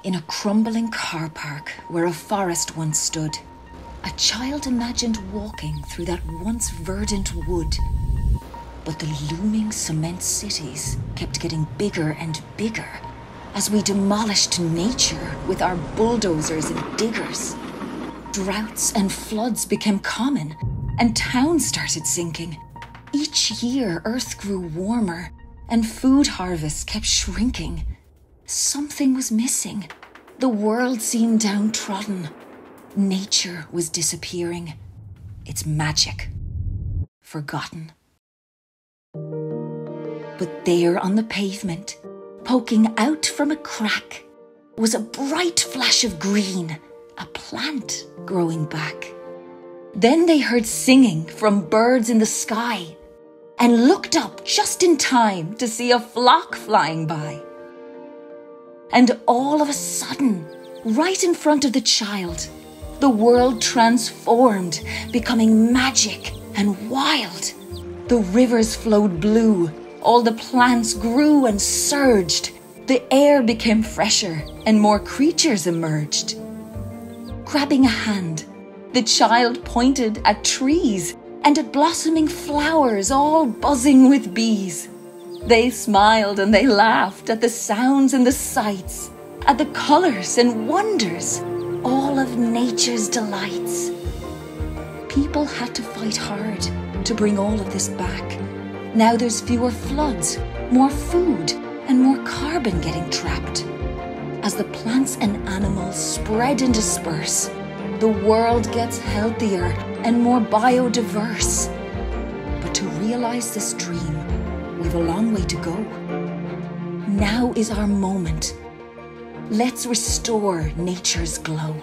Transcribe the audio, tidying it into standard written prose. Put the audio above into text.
In a crumbling car park where a forest once stood, a child imagined walking through that once verdant wood. But the looming cement cities kept getting bigger and bigger as we demolished nature with our bulldozers and diggers. Droughts and floods became common, and towns started sinking. Each year, Earth grew warmer, and food harvests kept shrinking. Something was missing. The world seemed downtrodden. Nature was disappearing. Its magic forgotten. But there on the pavement, poking out from a crack, was a bright flash of green, a plant growing back. Then they heard singing from birds in the sky and looked up just in time to see a flock flying by. And all of a sudden, right in front of the child, the world transformed, becoming magic and wild. The rivers flowed blue, all the plants grew and surged. The air became fresher and more creatures emerged. Grabbing a hand, the child pointed at trees and at blossoming flowers all buzzing with bees. They smiled and they laughed at the sounds and the sights, at the colors and wonders, all of nature's delights. People had to fight hard to bring all of this back. Now there's fewer floods, more food, and more carbon getting trapped. As the plants and animals spread and disperse, the world gets healthier and more biodiverse. But to realize this dream, we've a long way to go. Now is our moment. Let's restore nature's glow.